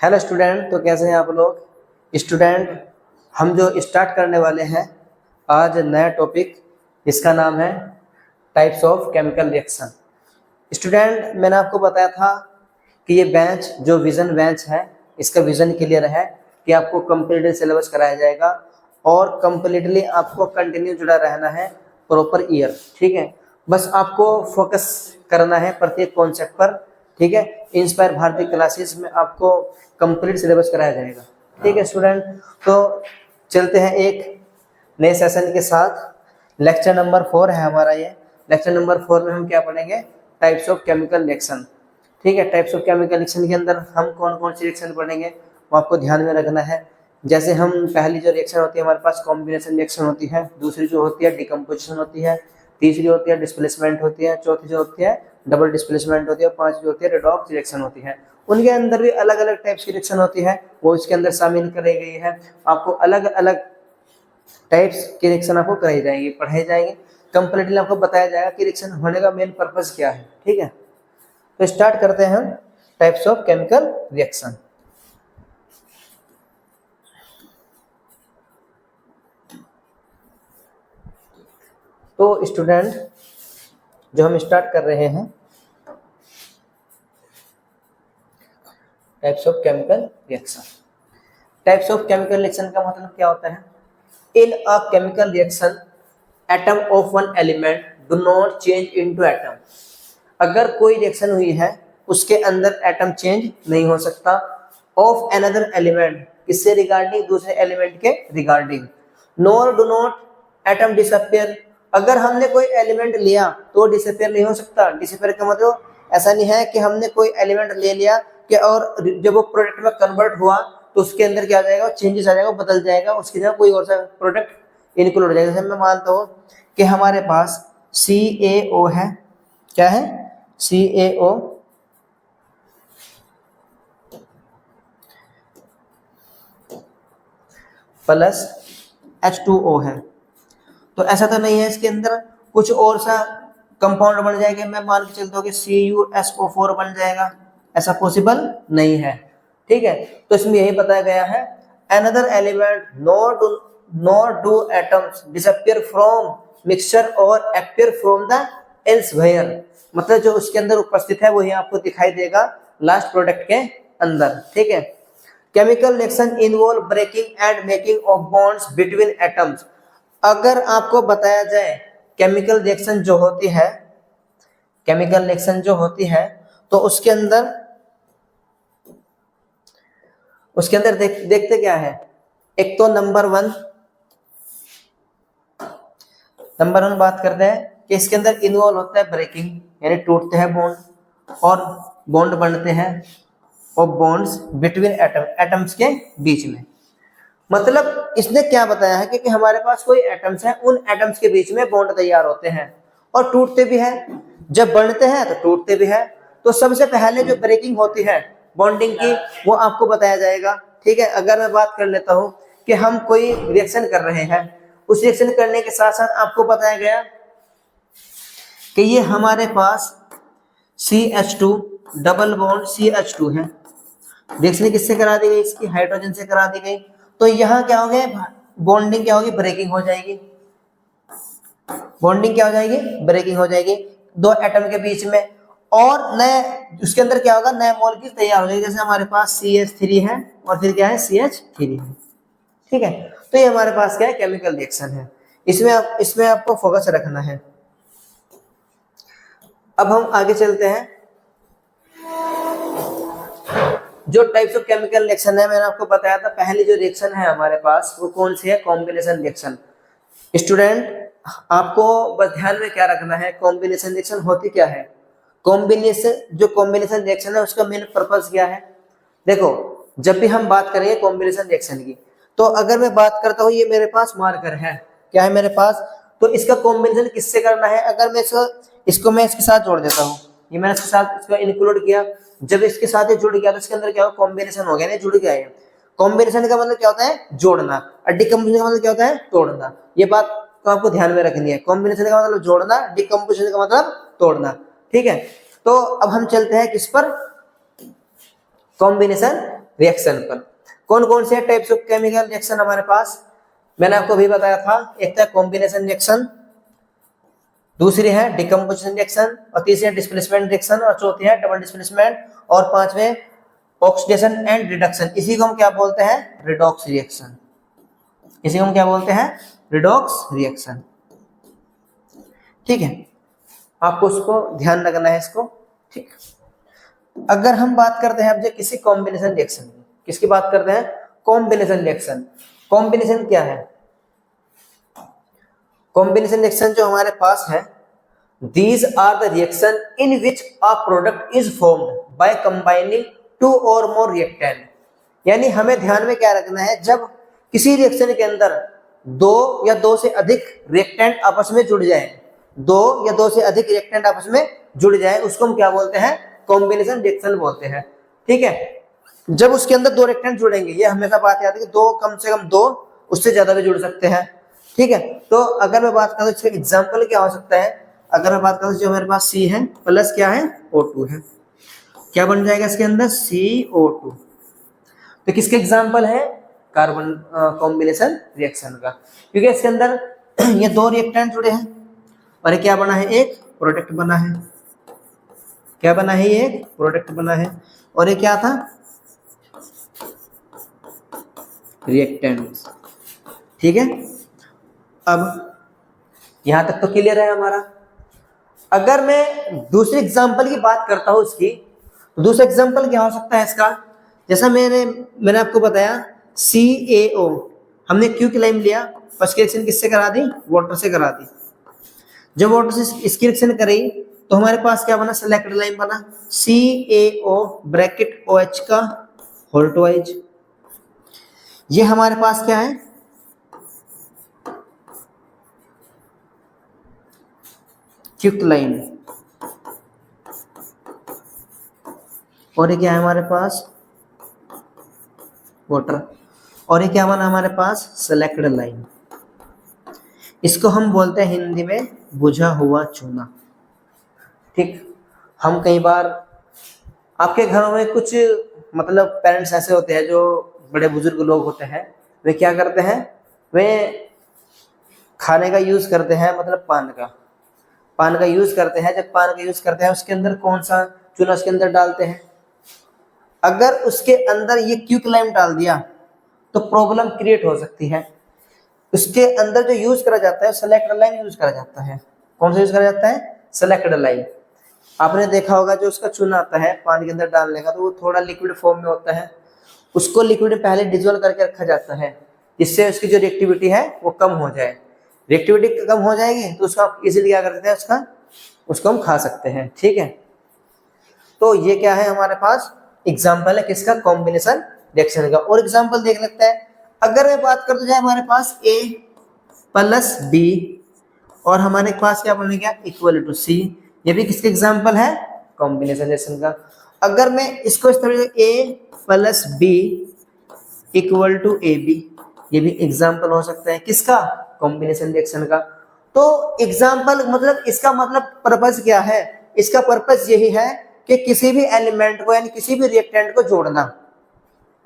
Hello student, तो कैसे हैं आप लोग। स्टूडेंट, हम जो स्टार्ट करने वाले हैं आज नया टॉपिक, इसका नाम है types of chemical reaction. Student, मैंने आपको बताया था कि ये बेंच जो विजन बेंच है, इसका विजन क्लियर है कि आपको कंप्लीटली सिलेबस कराया जाएगा और कंप्लीटली आपको कंटिन्यू जुड़ा रहना है प्रॉपर ईयर। ठीक है, बस आपको फोकस करना है प्रत्येक कॉन्सेप्ट पर। ठीक है, इंस्पायर भारती क्लासेस में आपको कंप्लीट सिलेबस कराया जाएगा। ठीक है स्टूडेंट, तो चलते हैं एक नए सेशन के साथ। लेक्चर नंबर 4 है हमारा ये। लेक्चर नंबर 4 में हम क्या पढ़ेंगे? Types of chemical reaction. ठीक है, टाइप्स ऑफ केमिकल रिएक्शन के अंदर हम कौन कौन सी रिएक्शन पढ़ेंगे वो आपको ध्यान में रखना है। जैसे हम पहली जो रिएक्शन होती है हमारे पास कॉम्बिनेशन रिएक्शन होती है, दूसरी जो होती है डिकम्पोजिशन होती है, तीसरी होती है डिस्प्लेसमेंट होती है, चौथी जो होती है डबल डिस्प्लेसमेंट होती है, और पांचवी जो होती है रेडॉक्स रिएक्शन होती है। उनके अंदर भी अलग अलग टाइप्स की रिएक्शन होती है, वो इसके अंदर शामिल कराई गई है। आपको अलग अलग टाइप्स की रिएक्शन आपको कराई जाएंगी, पढ़ाई जाएंगे, कंप्लीटली आपको बताया जाएगा कि रिएक्शन होने का मेन पर्पस क्या है। ठीक है, तो स्टार्ट करते हैं हम टाइप्स ऑफ केमिकल रिएक्शन। तो स्टूडेंट, जो हम स्टार्ट कर रहे हैं types of chemical reaction. Types of chemical reaction का मतलब क्या होता है? In a chemical reaction atom of one element do not change into atom. अगर कोई रिएक्शन हुई है उसके अंदर एटम चेंज नहीं हो सकता। ऑफ अनदर एलिमेंट, किससे रिगार्डिंग? दूसरे एलिमेंट के regarding. Nor do not atom disappear. अगर हमने कोई एलिमेंट लिया तो डिसअपियर नहीं हो सकता। डिसअपियर का मतलब ऐसा नहीं है कि हमने कोई एलिमेंट ले लिया कि और जब वो प्रोडक्ट में कन्वर्ट हुआ तो उसके अंदर क्या आ जाएगा? चेंजेस आ जाएगा, बदल जाएगा, उसकी जगह कोई और सा प्रोडक्ट इनक्लूड हो जाएगा। जैसे मैं मानता हूँ कि हमारे पास CaO है। क्या है? CaO प्लस H2O है, तो ऐसा तो नहीं है इसके अंदर कुछ और सा कंपाउंड बन जाएगा। मैं मान के चलता हूँ कि CuSO4 बन जाएगा, ऐसा पॉसिबल नहीं है। ठीक है, तो इसमें यही बताया गया है another element nor do atoms disappear from mixture और अपीयर फ्रॉम द एल्सवेयर। मतलब जो उसके अंदर उपस्थित है वही आपको दिखाई देगा लास्ट प्रोडक्ट के अंदर। ठीक है, chemical reaction involve breaking and making of bonds between atoms. अगर आपको बताया जाए केमिकल रिएक्शन जो होती है, केमिकल रिएक्शन जो होती है तो उसके अंदर देखते क्या है? एक तो नंबर वन बात करते हैं कि इसके अंदर इन्वॉल्व होता है ब्रेकिंग, यानी टूटते हैं बॉन्ड और बॉन्ड बनते हैं और बॉन्ड्स बिटवीन एटम्स के बीच में। मतलब इसने क्या बताया है कि हमारे पास कोई एटम्स हैं, उन एटम्स के बीच में बॉन्ड तैयार होते हैं और टूटते भी हैं। जब बनते हैं तो टूटते भी हैं। तो सबसे पहले जो ब्रेकिंग होती है बॉन्डिंग की, वो आपको बताया जाएगा। ठीक है, अगर मैं बात कर लेता हूं कि हम कोई रिएक्शन कर रहे हैं, उस रिएक्शन करने के साथ साथ आपको बताया गया कि ये हमारे पास CH2 डबल बॉन्ड CH2 है। रिएक्शन किससे करा दी गई? इसकी हाइड्रोजन से करा दी गई। तो यहाँ क्या हो गया? बॉन्डिंग क्या होगी? ब्रेकिंग हो जाएगी। बॉन्डिंग क्या हो जाएगी? ब्रेकिंग हो जाएगी दो एटम के बीच में, और नए उसके अंदर क्या होगा? नए मॉलिक्यूल तैयार हो जाएगी। जैसे हमारे पास CH3 है और फिर क्या है? CH3 है। ठीक है, तो ये हमारे पास क्या है? केमिकल रिएक्शन है। इसमें आपको फोकस रखना है। अब हम आगे चलते हैं। जो टाइप्स ऑफ केमिकल रिएक्शन है मैंने आपको बताया था, पहली जो रिएक्शन है हमारे पास वो कौन सी है? Combination reaction. स्टूडेंट, आपको बस ध्यान में क्या रखना है, कॉम्बिनेशन रिएक्शन होती क्या है? जो कॉम्बिनेशन रिएक्शन है उसका मेन पर्पस क्या है? देखो, जब भी हम बात करेंगे कॉम्बिनेशन रिएक्शन की, तो अगर मैं बात करता हूँ ये मेरे पास मार्कर है, क्या है मेरे पास, तो इसका कॉम्बिनेशन किससे करना है? अगर मैं इसको मैं इसके साथ जोड़ देता हूँ, ये मैंने इसके साथ इसको इंक्लूड किया, जब इसके साथ ये जुड़ गया तो इसके अंदर क्या होगा? कॉम्बिनेशन हो गया ना, जुड़ गया है। कॉम्बिनेशन का मतलब क्या होता है? जोड़ना। और डिकम्पोजिशन का मतलब क्या होता है? तोड़ना। ये बात तो आपको ध्यान में रखनी है। कॉम्बिनेशन का मतलब जोड़ना, डिकम्पोजिशन का मतलब तोड़ना। ठीक है, तो अब हम चलते हैं किस पर? कॉम्बिनेशन रिएक्शन पर। कौन कौन से टाइप्स ऑफ केमिकल रिएक्शन हमारे पास, मैंने आपको अभी बताया था, एक था कॉम्बिनेशन रिएक्शन, दूसरी है डिकम्पोजिशन रिएक्शन, और तीसरी है डिस्प्लेसमेंट रिएक्शन, और चौथी है डबल डिस्प्लेसमेंट, और पांचवें ऑक्सीडेशन एंड रिडक्शन। इसी को हम क्या बोलते हैं, रिडॉक्स रिएक्शन। इसी को हम क्या बोलते हैं, रिडॉक्स रिएक्शन। ठीक है, आपको उसको ध्यान रखना है इसको। ठीक, अगर हम बात करते हैं अब जो किसी कॉम्बिनेशन रिएक्शन की, किसकी बात करते हैं, कॉम्बिनेशन रिएक्शन। कॉम्बिनेशन क्या है, कॉम्बिनेशन रिएक्शन जो हमारे पास है, these are the reaction in which a product is formed by combining two or more reactant। यानी हमें ध्यान में क्या रखना है, जब किसी रिएक्शन के अंदर दो या दो से अधिक रिएक्टेंट आपस में जुड़ जाए, दो या दो से अधिक रिएक्टेंट आपस में जुड़ जाए, उसको हम क्या बोलते हैं, कॉम्बिनेशन रिएक्शन बोलते हैं। ठीक है, जब उसके अंदर दो रिएक्टेंट जुड़ेंगे, ये हमेशा बात याद है कि दो, कम से कम दो, उससे ज्यादा भी जुड़ सकते हैं। ठीक है, तो अगर मैं बात करूं इसका एग्जाम्पल क्या हो सकता है, अगर मैं बात करूं जो हमारे पास C है प्लस क्या है, O2 है, क्या बन जाएगा इसके अंदर, CO2। तो किसके एग्जाम्पल है, कार्बन कॉम्बिनेशन रिएक्शन का, क्योंकि इसके अंदर ये दो रिएक्टेंट जुड़े हैं और ये क्या बना है, एक प्रोडक्ट बना है। क्या बना है, ये एक प्रोडक्ट बना है, और ये क्या था, रिएक्टेंट। ठीक है, अब यहां तक तो क्लियर है हमारा। अगर मैं दूसरे एग्जांपल की बात करता हूं इसकी, तो दूसरा एग्जांपल क्या हो सकता है इसका, जैसा मैंने आपको बताया CaO, हमने क्यू लाइम लिया, फर्स्ट रिएक्शन किससे करा दी, वाटर से करा दी। जब वाटर से इसकी रिएक्शन करी तो हमारे पास क्या बना, सेलेक्टेड लाइम बना, CaO ब्रैकेट OH का होल ट्वाइज। ये हमारे पास क्या है, क्विकलाइन, और ये क्या है हमारे पास, वाटर, और ये क्या बना हमारे पास, सेलेक्टेड लाइन। इसको हम बोलते हैं हिंदी में बुझा हुआ चूना। ठीक, हम कई बार आपके घरों में कुछ मतलब पेरेंट्स ऐसे होते हैं, जो बड़े बुजुर्ग लोग होते हैं, वे क्या करते हैं, वे खाने का यूज करते हैं, मतलब पान का यूज करते हैं। जब पान का यूज करते हैं उसके अंदर कौन सा चूना उसके अंदर डालते हैं, अगर उसके अंदर ये क्विकलाइम डाल दिया तो प्रॉब्लम क्रिएट हो सकती है। उसके अंदर जो यूज करा जाता है सेलेक्टेड लाइन यूज करा जाता है। कौन सा यूज करा जाता है, सेलेक्टेड लाइन। आपने देखा होगा जो उसका चूना आता है पानी के अंदर डालने का, तो वो थोड़ा लिक्विड फॉर्म में होता है, उसको लिक्विड में पहले डिजोल्व करके रखा जाता है, जिससे उसकी जो रिएक्टिविटी है वो कम हो जाए। रिएक्टिविटी कम हो जाएगी तो उसका इजीली क्या कर देते हैं, उसको हम खा सकते हैं। ठीक है, तो ये क्या है हमारे पास एग्जाम्पल है किसका, कॉम्बिनेशन रिएक्शन का। और एग्जाम्पल देख लेते हैं, अगर मैं बात करते जाए हमारे पास A प्लस B और हमारे पास क्या बनेगा, इक्वल टू C, ये भी किसके एग्जाम्पल है, कॉम्बिनेशन रिएक्शन का। अगर मैं इसको इस तरह से A plus B equal to AB, ये भी एग्जाम्पल हो सकता है किसका, कॉम्बिनेशन रिएक्शन का। तो एग्जाम्पल मतलब इसका मतलब पर्पस क्या है, इसका पर्पस यही है कि किसी भी एलिमेंट को यानी किसी भी रिएक्टेंट को जोड़ना,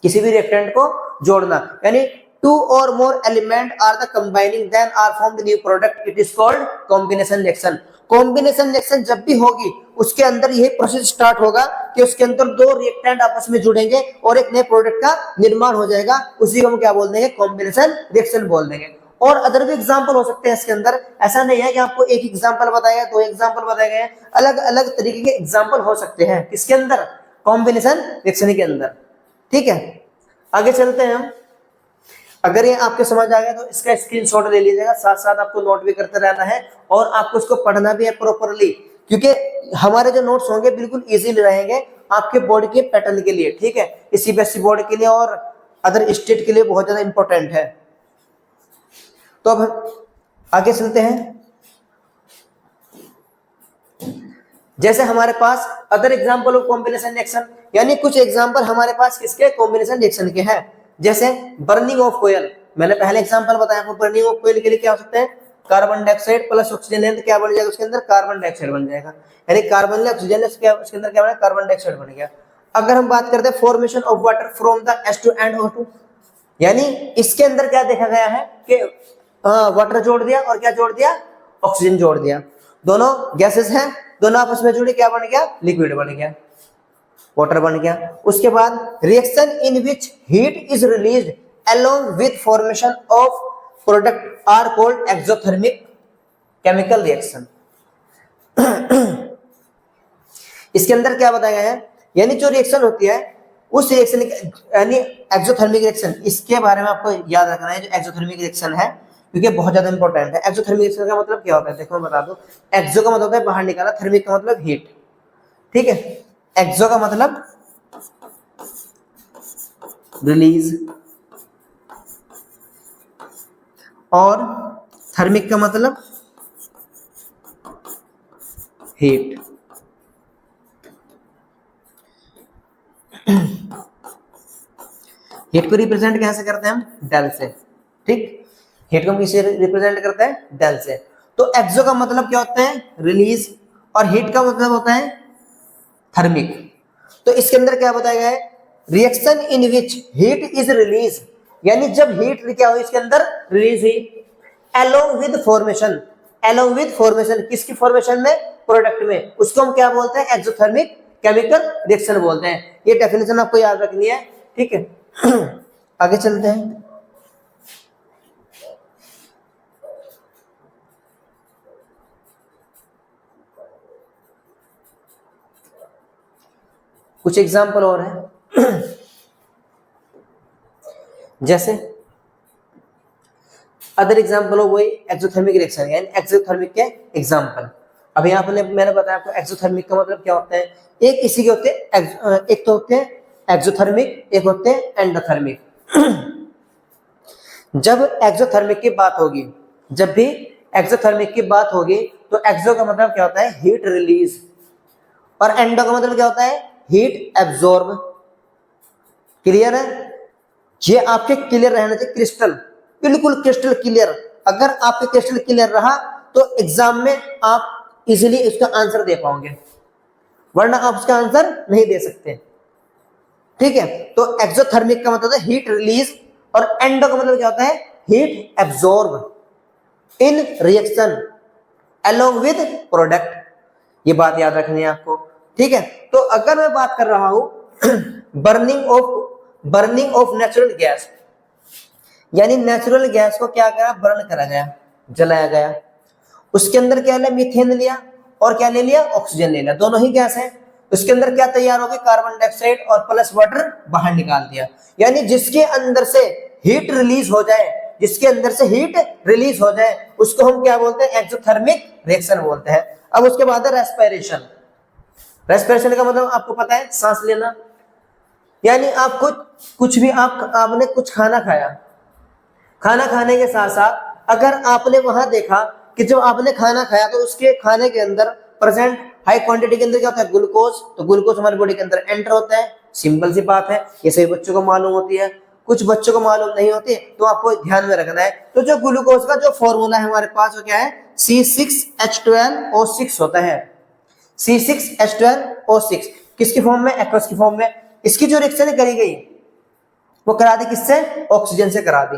किसी भी रिएक्टेंट को जोड़ना, यानी two or more element are the combining then are formed new product, it is called combination reaction. Combination reaction जब भी होगी उसके अंदर यही प्रोसेस स्टार्ट होगा कि उसके अंदर दो रिएक्टेंट आपस में जुड़ेंगे और एक नए प्रोडक्ट का निर्माण हो जाएगा, उसी को हम क्या बोल देंगे, कॉम्बिनेशन रिएक्शन बोल देंगे। और अदर भी एग्जाम्पल हो सकते हैं इसके अंदर, ऐसा नहीं है कि आपको एक एग्जाम्पल बताया गया, दो एग्जाम्पल बताए गए, अलग अलग तरीके के एग्जाम्पल हो सकते हैं किसके अंदर, कॉम्बिनेशन रिएक्शन के अंदर। ठीक है, आगे चलते हैं हम। अगर ये आपके समझ आ गया तो इसका स्क्रीनशॉट ले लीजिएगा, साथ साथ आपको नोट भी करते रहना है और आपको इसको पढ़ना भी है प्रॉपरली, क्योंकि हमारे जो नोट्स होंगे बिल्कुल इजीली रहेंगे आपके बोर्ड के पैटर्न के लिए। ठीक है, इसी CBSE बोर्ड के लिए और अदर स्टेट के लिए बहुत ज्यादा इंपॉर्टेंट है। तो अब आगे चलते हैं। जैसे हमारे पास other example of combination reaction, यानी कुछ एग्जांपल हमारे पास किसके, कॉम्बिनेशन रिएक्शन के हैं। जैसे बर्निंग ऑफ ऑयल, मैंने पहले एग्जांपल बताया आपको, बर्निंग ऑफ ऑयल के लिए क्या हो सकता है, कार्बन डाइऑक्साइड प्लस ऑक्सीजन लेंगे क्या बन जाएगा उसके अंदर, कार्बन डाइऑक्साइड बन जाएगा। यानी कार्बन ले ऑक्सीजन ले उसके अंदर क्या बना, कार्बन डाइऑक्साइड बन गया। अगर हम बात करते हैं formation of water from the H2 and O2, यानी इसके अंदर क्या देखा गया है कि वाटर जोड़ दिया और क्या जोड़ दिया, ऑक्सीजन जोड़ दिया, दोनों गैसेस हैं, दोनों आपस में जुड़े, क्या बन गया, लिक्विड बन गया, वाटर बन गया। उसके बाद reaction in which heat is released along with formation of product are called exothermic chemical reaction. इसके अंदर क्या बताया गया है, यानी जो रिएक्शन होती है उस रिएक्शन यानी एक्सोथर्मिक रिएक्शन, इसके बारे में आपको याद रखना है जो एक्सोथर्मिक रिएक्शन है, क्योंकि बहुत ज्यादा इंपॉर्टेंट है। एक्सोथर्मिक रिएक्शन का मतलब क्या होता है, देखो मैं बता दूं। एक्सो का मतलब होता है बाहर निकाला, थर्मिक का मतलब हीट, ठीक है। एक्सो का मतलब रिलीज और थर्मिक का मतलब हीट। हीट को रिप्रेजेंट कैसे करते हैं हम, डेल से, ठीक। हीट को हम किससे रिप्रेजेंट करते हैं, डेल से। तो एक्सो का मतलब क्या होता है, रिलीज, और हीट का मतलब होता है थर्मिक। तो इसके अंदर क्या बताया गया है, reaction in which heat is release, यानी जब हीट क्या हुई इसके अंदर रिलीज हुई, along with formation, along with formation, किसकी फॉर्मेशन में, प्रोडक्ट में, उसको हम क्या बोलते हैं, एक्सोथर्मिक केमिकल रिएक्शन बोलते हैं। ये डेफिनेशन आपको याद रखनी है, ठीक है। आगे चलते हैं। कुछ एग्जाम्पल और हैं, जैसे अदर एग्जाम्पल हो वही एक्सोथर्मिक रिएक्शन, यानी एक्सोथर्मिक के एग्जाम्पल। अब यहाँ पर मैंने बताया आपको एक्सोथर्मिक का मतलब क्या होता है, एक इसी के होते हैं, एक तो होते हैं एक्सोथर्मिक, एक होते हैं एंडोथर्मिक। जब एक्सोथर्मिक की बात होगी, जब भी एक्सोथर्मिक की बात होगी, तो एक्सो का मतलब क्या होता है, हीट रिलीज, और एंडो का मतलब क्या होता है, हीट एब्जॉर्ब। क्लियर है, ये आपके क्लियर रहना चाहिए, क्रिस्टल, बिल्कुल क्रिस्टल क्लियर। अगर आपके क्रिस्टल क्लियर रहा तो एग्जाम में आप इजीली इसका आंसर दे पाओगे, वरना आप उसका आंसर नहीं दे सकते, ठीक है। तो एक्सोथर्मिक का मतलब है हीट रिलीज, और एंडो का मतलब क्या होता है, heat absorb in reaction along with product. ये बात याद रखनी है आपको, ठीक है। तो अगर मैं बात कर रहा हूं बर्निंग ऑफ नेचुरल गैस, यानी नेचुरल गैस को क्या करा, बर्न करा गया, जलाया गया, उसके अंदर क्या लिया, मीथेन लिया, और क्या ले लिया, ऑक्सीजन ले लिया, दोनों ही गैस है। उसके अंदर क्या तैयार हो गया, कार्बन डाइऑक्साइड और प्लस वाटर बाहर निकाल दिया, यानी जिसके अंदर से हीट रिलीज हो जाए, जिसके अंदर से हीट रिलीज हो जाए, उसको हम क्या बोलते हैं, एक्सोथर्मिक रिएक्शन बोलते हैं। अब उसके बाद है रेस्पिरेशन। रेस्पिरेशन का मतलब आपको पता है, सांस लेना, यानी आप कुछ भी आपने कुछ खाना खाया, खाना खाने के साथ साथ अगर आपने वहां देखा कि जब आपने खाना खाया तो उसके खाने के अंदर प्रेजेंट हाई क्वांटिटी के अंदर क्या होता है, ग्लूकोज, तो ग्लूकोज हमारी बॉडी के अंदर एंटर होता है, सिंपल सी बात है, ये सभी बच्चों को मालूम होती है, कुछ बच्चों को मालूम नहीं होती, तो आपको ध्यान में रखना है। तो जो ग्लूकोज का जो फॉर्मूला है हमारे पास वो क्या है, C6H12O6 होता है, C6H12O6, किसकी फॉर्म में, एक्वस की फॉर्म में। इसकी जो रिएक्शन करी गई वो करा दी किससे, ऑक्सीजन से करा दी।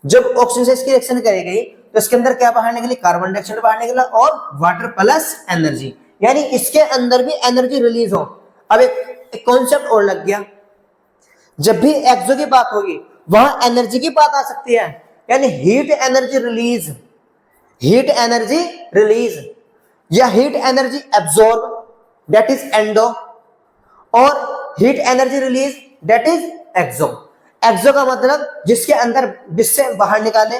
जब ऑक्सीजन से इसकी रिएक्शन करी गई तो इसके अंदर क्या बाहर निकली, कार्बन डाइऑक्साइड बाहर निकला और वाटर प्लस एनर्जी, यानी इसके अंदर भी एनर्जी रिलीज हो। अब एक कॉन्सेप्ट और लग गया, जब भी एक्सो की बात होगी वहां एनर्जी की बात आ सकती है, यानी heat energy release, heat energy release, या heat energy absorb, that is endo, और heat energy release, that is exo. Exo का मतलब जिसके अंदर, जिससे बाहर निकाले,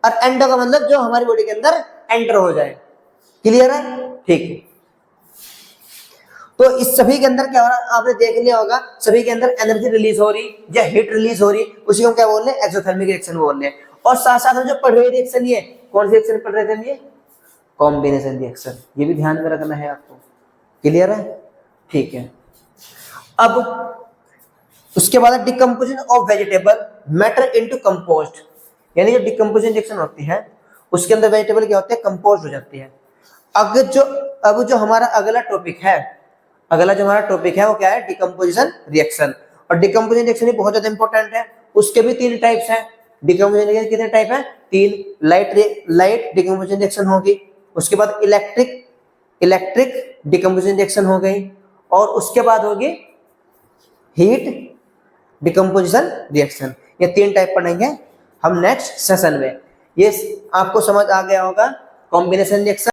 और एंडो का मतलब जो हमारी बॉडी के अंदर एंटर हो जाए। क्लियर है, ठीक है। तो इस सभी के अंदर क्या हो रहा है, आपने देख लिया होगा, सभी के अंदर एनर्जी रिलीज हो रही या हीट रिलीज हो रही, उसी को क्या बोल रहे हैं, एक्सोथर्मिक रिएक्शन बोल रहे हैं। और साथ साथ में जो पढ़ रहे रिएक्शन, ये कौन सी रिएक्शन पढ़ रहे थे हम, ये कॉम्बिनेशन रिएक्शन, ये भी ध्यान में रखना है आपको। क्लियर है, ठीक है। अब उसके बाद decomposition of vegetable matter into compost, यानी जो डिकम्पोजिशन रिएक्शन होती है उसके अंदर वेजिटेबल क्या होते हैं, कंपोस्ट हो जाती है। अब जो हमारा अगला टॉपिक है, अगला जो हमारा टॉपिक है वो क्या है, डिकम्पोजिशन रिएक्शन। और डिकम्पोजिशन रिएक्शन भी बहुत ज्यादा इंपॉर्टेंट है। उसके भी 3 टाइप्स हैं। डिकम्पोजिशन रिएक्शन कितने टाइप है, 3। लाइट डिकम्पोजिशन रिएक्शन होगी, उसके बाद इलेक्ट्रिक डिकम्पोजिशन रिएक्शन हो गई, और उसके बाद होगी हीट डिकम्पोजिशन रिएक्शन। ये 3 टाइप पढ़ेंगे हम नेक्स्ट सेशन में। ये आपको समझ आ गया होगा कॉम्बिनेशन रिएक्शन